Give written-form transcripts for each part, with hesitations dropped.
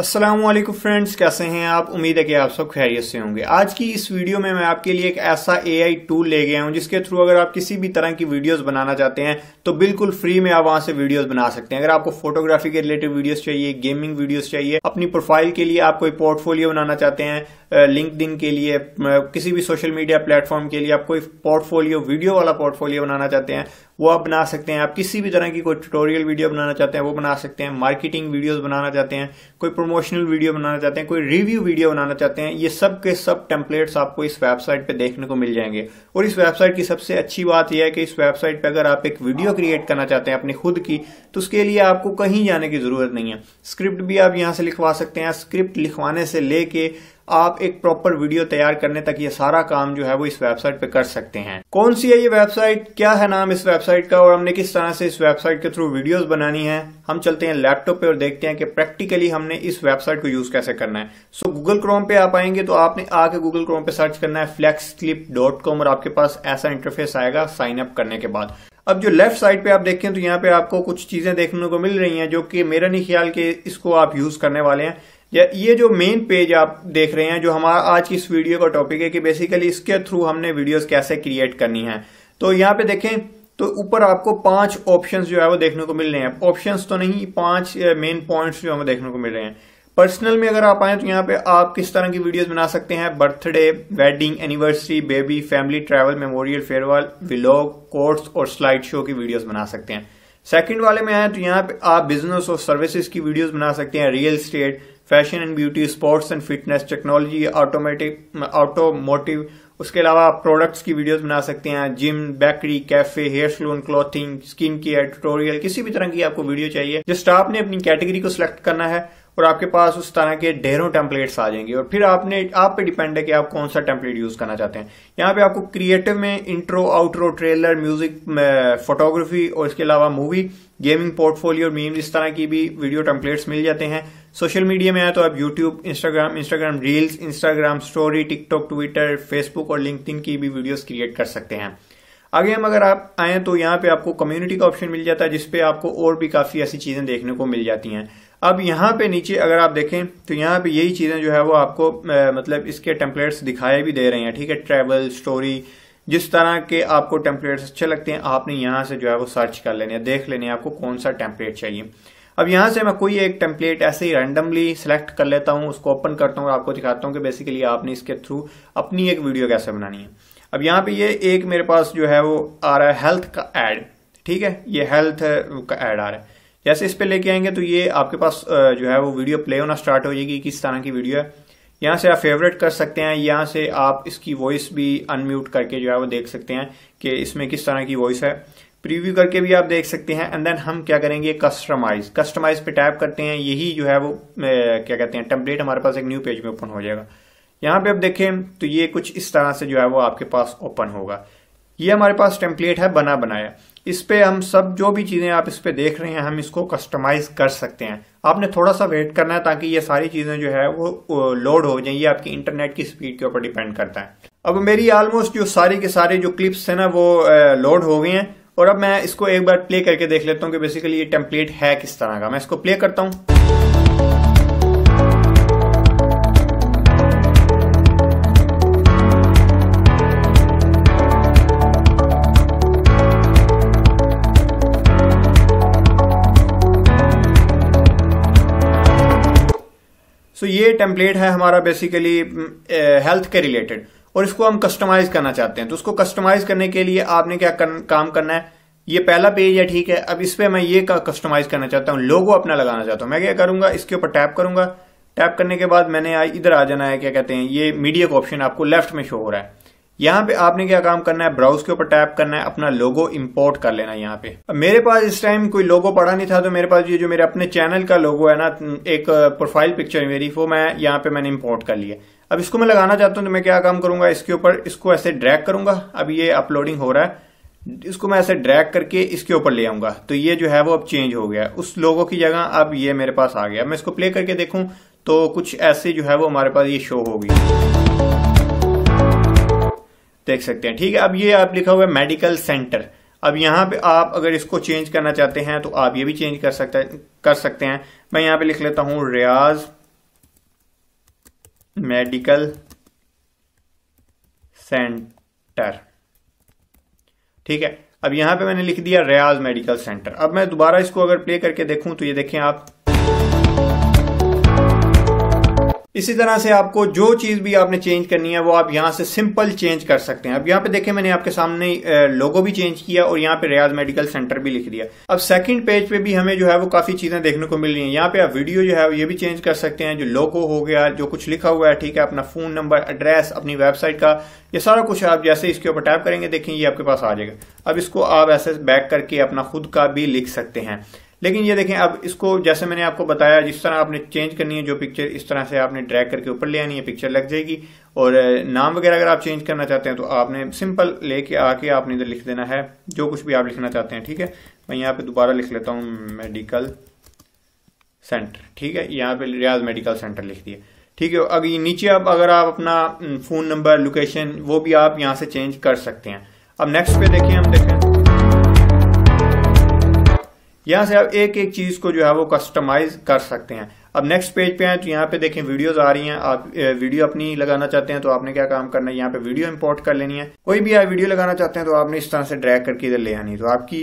अस्सलाम वालेकुम फ्रेंड्स, कैसे हैं आप। उम्मीद है कि आप सब खैरियत से होंगे। आज की इस वीडियो में मैं आपके लिए एक ऐसा एआई टूल ले गया हूं जिसके थ्रू अगर आप किसी भी तरह की वीडियोस बनाना चाहते हैं तो बिल्कुल फ्री में आप वहां से वीडियोस बना सकते हैं। अगर आपको फोटोग्राफी के रिलेटेड वीडियोस चाहिए, गेमिंग वीडियोस चाहिए, अपनी प्रोफाइल के लिए आप कोई पोर्टफोलियो बनाना चाहते हैं, लिंक्डइन के लिए, किसी भी सोशल मीडिया प्लेटफॉर्म के लिए आप कोई पोर्टफोलियो, वीडियो वाला पोर्टफोलियो बनाना चाहते हैं, वो आप बना सकते हैं। आप किसी भी तरह की कोई ट्यूटोरियल वीडियो बनाना चाहते हैं वो बना सकते हैं। मार्केटिंग वीडियोस बनाना चाहते हैं, कोई प्रमोशनल वीडियो बनाना चाहते हैं, कोई रिव्यू वीडियो बनाना चाहते हैं, ये सब के सब टेम्पलेट्स आपको इस वेबसाइट पे देखने को मिल जाएंगे। और इस वेबसाइट की सबसे अच्छी बात यह है कि इस वेबसाइट पे अगर आप एक वीडियो क्रिएट करना चाहते हैं अपनी खुद की, तो उसके लिए आपको कहीं जाने की जरूरत नहीं है। स्क्रिप्ट भी आप यहां से लिखवा सकते हैं। स्क्रिप्ट लिखवाने से लेके आप एक प्रॉपर वीडियो तैयार करने तक ये सारा काम जो है वो इस वेबसाइट पे कर सकते हैं। कौन सी है ये वेबसाइट, क्या है नाम इस वेबसाइट का और हमने किस तरह से इस वेबसाइट के थ्रू वीडियोस बनानी है, हम चलते हैं लैपटॉप पे और देखते हैं कि प्रैक्टिकली हमने इस वेबसाइट को यूज कैसे करना है। सो गूगल क्रोम पे आप आएंगे तो आपने आके गूगल क्रोम पे सर्च करना है flexclip.com और आपके पास ऐसा इंटरफेस आएगा साइन अप करने के बाद। अब जो लेफ्ट साइड पे आप देखें तो यहाँ पे आपको कुछ चीजें देखने को मिल रही हैं जो कि मेरा नहीं ख्याल कि इसको आप यूज करने वाले हैं। ये जो मेन पेज आप देख रहे हैं, जो हमारा आज की इस वीडियो का टॉपिक है कि बेसिकली इसके थ्रू हमने वीडियोस कैसे क्रिएट करनी है। तो यहाँ पे देखें तो ऊपर आपको 5 ऑप्शंस जो है वो देखने को मिल रहे हैं। ऑप्शंस तो नहीं, 5 मेन पॉइंट्स जो हमें देखने को मिल रहे हैं। पर्सनल में अगर आप आए तो यहाँ पे आप किस तरह की वीडियोस बना सकते हैं, birthday, wedding, anniversary, baby, family, travel, memorial, farewell, vlog, course और स्लाइड शो की वीडियोस बना सकते हैं। सेकंड वाले में आए तो यहाँ पे आप बिजनेस और सर्विसेज की वीडियोस बना सकते हैं, real estate, fashion and beauty, sports and fitness, technology, automotive, उसके अलावा आप प्रोडक्ट्स की वीडियोस बना सकते हैं, gym, bakery, cafe, hair salon, clothing, skin care, tutorial, किसी भी तरह की आपको वीडियो चाहिए। जस्ट आपने अपनी कैटेगरी को सिलेक्ट करना है और आपके पास उस तरह के ढेरों टेम्पलेट्स आ जाएंगे और फिर आप पे डिपेंड है कि आप कौन सा टेम्पलेट यूज करना चाहते हैं। यहाँ पे आपको क्रिएटिव में intro, outro, trailer, music, photography और इसके अलावा मूवी, गेमिंग, पोर्टफोलियो, मीम्स, इस तरह की भी वीडियो टेम्पलेट्स मिल जाते हैं। सोशल मीडिया में है तो आप YouTube, Instagram reels, Instagram story, TikTok, Twitter, Facebook और लिंक्डइन की भी वीडियोस क्रिएट कर सकते हैं। आगे हम अगर आप आए तो यहाँ पे आपको कम्युनिटी का ऑप्शन मिल जाता है जिसपे आपको और भी काफी ऐसी चीजें देखने को मिल जाती हैं। अब यहाँ पे नीचे अगर आप देखें तो यहाँ पे यही चीजें जो है वो आपको मतलब इसके टेम्पलेट्स दिखाए भी दे रहे हैं। ठीक है, ट्रैवल, स्टोरी, जिस तरह के आपको टेम्पलेट्स अच्छे लगते हैं आपने यहाँ से जो है वो सर्च कर लेने हैं, देख लेने हैं आपको कौन सा टेम्पलेट चाहिए। अब यहाँ से मैं कोई एक टेम्पलेट ऐसे ही रैंडमली सिलेक्ट कर लेता हूँ, उसको ओपन करता हूँ और आपको दिखाता हूँ कि बेसिकली आपने इसके थ्रू अपनी एक वीडियो कैसे बनानी है। अब यहाँ पे ये एक मेरे पास जो है वो आ रहा है हेल्थ का एड। ठीक है, ये हेल्थ का एड आ रहा है। जैसे इस पे लेके आएंगे तो ये आपके पास जो है वो वीडियो प्ले होना स्टार्ट हो जाएगी, किस तरह की वीडियो है। यहाँ से आप फेवरेट कर सकते हैं, यहाँ से आप इसकी वॉइस भी अनम्यूट करके जो है वो देख सकते हैं कि इसमें किस तरह की वॉइस है। प्रीव्यू करके भी आप देख सकते हैं। एंड देन हम क्या करेंगे, कस्टमाइज पे टैप करते हैं। यही जो है वो क्या कहते हैं टेम्पलेट हमारे पास एक न्यू पेज में ओपन हो जाएगा। यहाँ पे आप देखें तो ये कुछ इस तरह से जो है वो आपके पास ओपन होगा। ये हमारे पास टेम्पलेट है बना बनाया। इस पे हम सब जो भी चीजें आप इस पे देख रहे हैं हम इसको कस्टमाइज कर सकते हैं। आपने थोड़ा सा वेट करना है ताकि ये सारी चीजें जो है वो लोड हो जाए। ये आपकी इंटरनेट की स्पीड के ऊपर डिपेंड करता है। अब मेरी ऑलमोस्ट जो सारी के सारे जो क्लिप्स है ना वो लोड हो गए हैं और अब मैं इसको एक बार प्ले करके देख लेता हूँ कि बेसिकली ये टेम्पलेट है किस तरह का। मैं इसको प्ले करता हूँ। तो ये टेम्पलेट है हमारा बेसिकली हेल्थ के रिलेटेड और इसको हम कस्टमाइज करना चाहते हैं। तो उसको कस्टमाइज करने के लिए आपने क्या काम करना है, ये पहला पेज है। ठीक है, अब इस पे मैं ये कस्टमाइज करना चाहता हूँ, लोगो अपना लगाना चाहता हूँ। मैं क्या करूंगा, इसके ऊपर टैप करूंगा। टैप करने के बाद मैंने इधर आ जाना है, क्या कहते हैं, ये मीडिया का ऑप्शन आपको लेफ्ट में शो हो रहा है। यहाँ पे आपने क्या काम करना है, ब्राउज के ऊपर टैप करना है, अपना लोगो इंपोर्ट कर लेना है। यहाँ पे अब मेरे पास इस टाइम कोई लोगो पड़ा नहीं था तो मेरे पास ये जो मेरे अपने चैनल का लोगो है ना, एक प्रोफाइल पिक्चर मेरी, वो मैं यहाँ पे मैंने इंपोर्ट कर लिया। अब इसको मैं लगाना चाहता हूँ तो मैं क्या काम करूंगा, इसके ऊपर इसको ऐसे ड्रैग करूंगा। अब ये अपलोडिंग हो रहा है, इसको मैं ऐसे ड्रैग करके इसके ऊपर ले आऊंगा तो ये जो है वो अब चेंज हो गया। उस लोगो की जगह अब ये मेरे पास आ गया। मैं इसको प्ले करके देखूं तो कुछ ऐसे जो है वो हमारे पास ये शो होगी, देख सकते हैं। ठीक है, अब ये आप लिखा हुआ है मेडिकल सेंटर। अब यहाँ पे आप अगर इसको चेंज करना चाहते हैं तो आप ये भी चेंज कर सकते हैं। मैं यहाँ पे लिख लेता हूँ रियाज मेडिकल सेंटर। ठीक है, अब यहां पे मैंने लिख दिया रियाज मेडिकल सेंटर। अब मैं दोबारा इसको अगर प्ले करके देखूं तो ये देखें आप, इसी तरह से आपको जो चीज भी आपने चेंज करनी है वो आप यहां से सिंपल चेंज कर सकते हैं। अब यहाँ पे देखें मैंने आपके सामने लोगो भी चेंज किया और यहाँ पे रियाज मेडिकल सेंटर भी लिख दिया। अब सेकंड पेज पे भी हमें जो है वो काफी चीजें देखने को मिल रही हैं। यहाँ पे आप वीडियो जो है ये भी चेंज कर सकते हैं, जो लोगो हो गया, जो कुछ लिखा हुआ है, ठीक है, अपना फोन नंबर, एड्रेस, अपनी वेबसाइट का, ये सारा कुछ आप जैसे इसके ऊपर टैप करेंगे देखें ये आपके पास आ जाएगा। अब इसको आप ऐसे बैक करके अपना खुद का भी लिख सकते हैं। लेकिन ये देखें अब इसको जैसे मैंने आपको बताया जिस तरह आपने चेंज करनी है जो पिक्चर, इस तरह से आपने ड्रैग करके ऊपर ले आनी है, पिक्चर लग जाएगी। और नाम वगैरह अगर आप चेंज करना चाहते हैं तो आपने सिंपल लेके आके आपने इधर लिख देना है जो कुछ भी आप लिखना चाहते हैं। ठीक है, मैं यहाँ पे दोबारा लिख लेता हूँ मेडिकल सेंटर। ठीक है, यहाँ पे रियाज मेडिकल सेंटर लिख दिया। ठीक है, अब नीचे अब अगर आप अपना फोन नंबर, लोकेशन, वो भी आप यहाँ से चेंज कर सकते हैं। अब नेक्स्ट पे देखिए, हम देखें यहां से आप एक एक चीज को जो है वो कस्टमाइज कर सकते हैं। अब नेक्स्ट पेज पे आए तो यहाँ पे देखें वीडियोस आ रही हैं। आप वीडियो अपनी लगाना चाहते हैं तो आपने क्या काम करना है, यहाँ पे वीडियो इंपोर्ट कर लेनी है। कोई भी आप वीडियो लगाना चाहते हैं तो आपने इस तरह से ड्रैग करके इधर ले आनी है, तो आपकी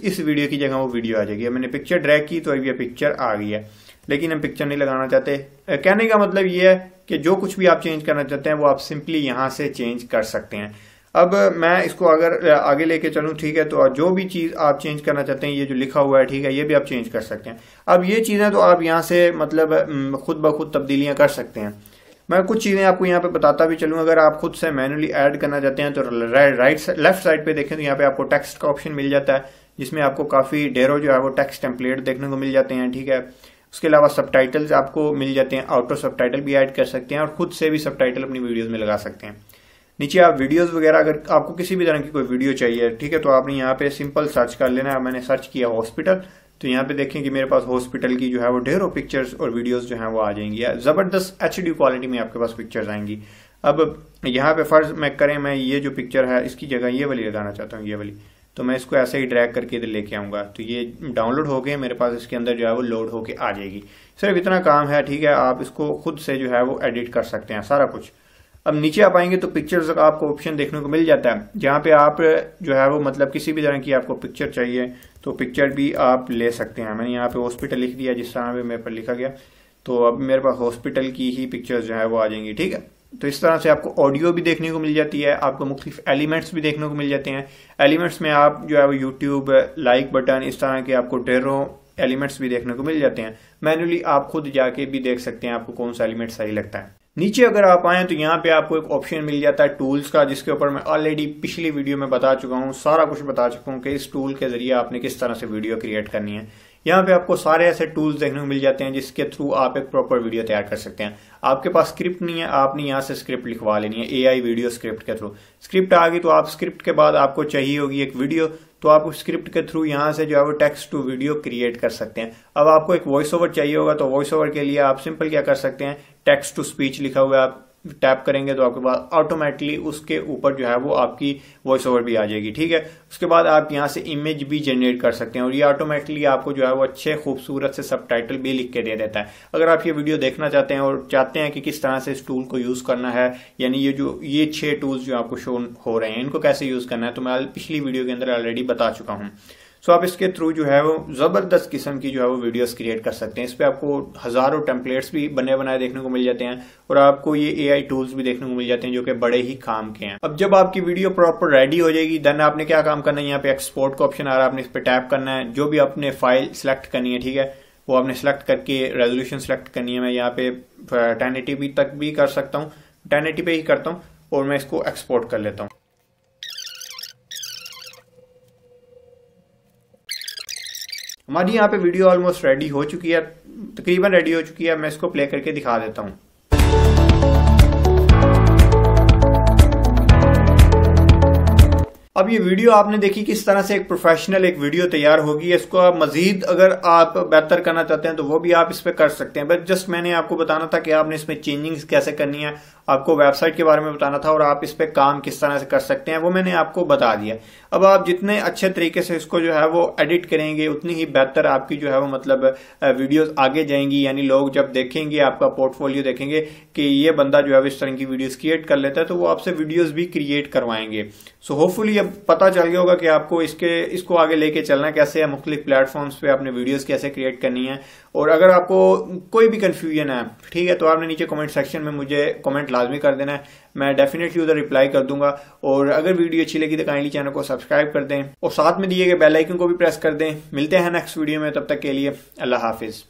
इस वीडियो की जगह वो वीडियो आ जाएगी। अब मैंने पिक्चर ड्रैग की तो अब ये पिक्चर आ गई है, लेकिन हम पिक्चर नहीं लगाना चाहते। कहने का मतलब ये है कि जो कुछ भी आप चेंज करना चाहते हैं वो आप सिंपली यहाँ से चेंज कर सकते हैं। अब मैं इसको अगर आगे लेके चलूं, ठीक है, तो जो भी चीज आप चेंज करना चाहते हैं, ये जो लिखा हुआ है, ठीक है, ये भी आप चेंज कर सकते हैं। अब ये चीजें तो आप यहाँ से मतलब खुद ब खुद तब्दीलियां कर सकते हैं। मैं कुछ चीजें आपको यहाँ पे बताता भी चलूं। अगर आप खुद से मैनुअली ऐड करना चाहते हैं तो लेफ्ट साइड पे देखें तो यहाँ पे आपको टेक्स्ट का ऑप्शन मिल जाता है, जिसमें आपको काफी ढेरों जो है वो टेक्स्ट टेम्पलेट देखने को मिल जाते हैं। ठीक है, उसके अलावा सबटाइटल्स आपको मिल जाते हैं, ऑटो सबटाइटल भी ऐड कर सकते हैं और खुद से भी सबटाइटल अपनी वीडियोज में लगा सकते हैं। नीचे आप वीडियोस वगैरह, अगर आपको किसी भी तरह की कोई वीडियो चाहिए, ठीक है, तो आपने यहाँ पे सिंपल सर्च कर लेना है। मैंने सर्च किया हॉस्पिटल, तो यहाँ पे देखें कि मेरे पास हॉस्पिटल की जो है वो ढेरों पिक्चर्स और वीडियोस जो है वो आ जाएंगी। जबरदस्त HD क्वालिटी में आपके पास पिक्चर्स आएंगी। अब यहाँ पे फर्ज मैं ये जो पिक्चर है इसकी जगह ये वाली लगाना चाहता हूँ, ये वाली, तो मैं इसको ऐसे ही ड्रैग करके इधर लेके आऊंगा तो ये डाउनलोड हो गए मेरे पास, इसके अंदर जो है वो लोड होके आ जाएगी। सिर्फ इतना काम है। ठीक है, आप इसको खुद से जो है वो एडिट कर सकते हैं सारा कुछ। अब नीचे आप आएंगे तो पिक्चर्स का आपको ऑप्शन देखने को मिल जाता है, जहाँ पे आप जो है वो मतलब किसी भी तरह की आपको पिक्चर चाहिए तो पिक्चर भी आप ले सकते हैं। मैंने यहाँ पे हॉस्पिटल लिख दिया जिस तरह भी मेरे पर लिखा गया, तो अब मेरे पास हॉस्पिटल की ही पिक्चर्स जो है वो आ जाएंगी। ठीक है, तो इस तरह से आपको ऑडियो भी देखने को मिल जाती है, आपको मुख्तलिफ एलिमेंट्स भी देखने को मिल जाते हैं। एलिमेंट्स में आप जो है वो यूट्यूब, लाइक बटन, इस तरह के आपको ढेरों एलिमेंट्स भी देखने को मिल जाते हैं। मैनुअली आप खुद जाके भी देख सकते हैं आपको कौन सा एलिमेंट सही लगता है। नीचे अगर आप आए तो यहाँ पे आपको एक ऑप्शन मिल जाता है टूल्स का, जिसके ऊपर मैं ऑलरेडी पिछली वीडियो में बता चुका हूँ, सारा कुछ बता चुका हूँ कि इस टूल के जरिए आपने किस तरह से वीडियो क्रिएट करनी है। यहाँ पे आपको सारे ऐसे टूल्स देखने को मिल जाते हैं जिसके थ्रू आप एक प्रॉपर वीडियो तैयार कर सकते हैं। आपके पास स्क्रिप्ट नहीं है, आपने यहाँ से स्क्रिप्ट लिखवा लेनी है AI वीडियो स्क्रिप्ट के थ्रू। स्क्रिप्ट आ गई तो आप स्क्रिप्ट के बाद आपको चाहिए होगी एक वीडियो, तो आप उस स्क्रिप्ट के थ्रू यहाँ से जो है वो टेक्स्ट टू वीडियो क्रिएट कर सकते हैं। अब आपको एक वॉइस ओवर चाहिए होगा तो वॉइस ओवर के लिए आप सिंपल क्या कर सकते हैं, टेक्स्ट टू स्पीच लिखा हुआ है, आप टैप करेंगे तो आपके पास ऑटोमेटिकली उसके ऊपर जो है वो आपकी वॉइस ओवर भी आ जाएगी। ठीक है, उसके बाद आप यहाँ से इमेज भी जनरेट कर सकते हैं और ये ऑटोमेटिकली आपको जो है वो अच्छे खूबसूरत से सबटाइटल भी लिख के दे देता है। अगर आप ये वीडियो देखना चाहते हैं और चाहते हैं कि किस तरह से इस टूल को यूज करना है, यानी ये 6 टूल्स जो आपको शो हो रहे हैं इनको कैसे यूज करना है, तो मैं पिछली वीडियो के अंदर ऑलरेडी बता चुका हूँ। सो आप इसके थ्रू जो है वो जबरदस्त किस्म की जो है वो वीडियोस क्रिएट कर सकते हैं। इस पे आपको हजारों टेम्पलेट्स भी बने बनाए देखने को मिल जाते हैं और आपको ये AI टूल्स भी देखने को मिल जाते हैं जो कि बड़े ही काम के हैं। अब जब आपकी वीडियो प्रॉपर रेडी हो जाएगी देन आपने क्या काम करना है, यहाँ पे एक्सपोर्ट का ऑप्शन आ रहा है, आपने इस पे टैप करना है। जो भी आपने फाइल सिलेक्ट करनी है, ठीक है, वो आपने सिलेक्ट करके रेजोल्यूशन सिलेक्ट करनी है। मैं यहाँ पे 1080p तक भी कर सकता हूँ, 1080 पे ही करता हूँ और मैं इसको एक्सपोर्ट कर लेता हूँ। हमारी यहाँ पे वीडियो ऑलमोस्ट रेडी हो चुकी है, तकरीबन रेडी हो चुकी है। मैं इसको प्ले करके दिखा देता हूँ। अब ये वीडियो आपने देखी किस तरह से एक प्रोफेशनल एक वीडियो तैयार होगी। इसको आप मजीद अगर आप बेहतर करना चाहते हैं तो वो भी आप इस पे कर सकते हैं, बट जस्ट मैंने आपको बताना था कि आपने इसमें चेंजिंग्स कैसे करनी है, आपको वेबसाइट के बारे में बताना था और आप इस पे काम किस तरह से कर सकते हैं वो मैंने आपको बता दिया। अब आप जितने अच्छे तरीके से इसको जो है वो एडिट करेंगे उतनी ही बेहतर आपकी जो है वो मतलब वीडियोस आगे जाएंगी। यानी लोग जब देखेंगे आपका पोर्टफोलियो देखेंगे कि ये बंदा जो है इस तरह की वीडियोस क्रिएट कर लेता है तो वो आपसे वीडियोस भी क्रिएट करवाएंगे। सो होपफुली अब पता चल गया होगा कि आपको इसको आगे लेके चलना कैसे है, मुख्तलिफ प्लेटफॉर्म्स पे अपने वीडियोस कैसे क्रिएट करनी है। और अगर आपको कोई भी कंफ्यूजन है, ठीक है, तो आपने नीचे कमेंट सेक्शन में मुझे कमेंट लाजमी कर देना है, मैं डेफिनेटली उधर रिप्लाई कर दूंगा। और अगर वीडियो अच्छी लगी तो काइंडली चैनल को सब्सक्राइब कर दें और साथ में दिए गए बेल आइकन को भी प्रेस कर दें। मिलते हैं नेक्स्ट वीडियो में, तब तक के लिए अल्लाह हाफिज।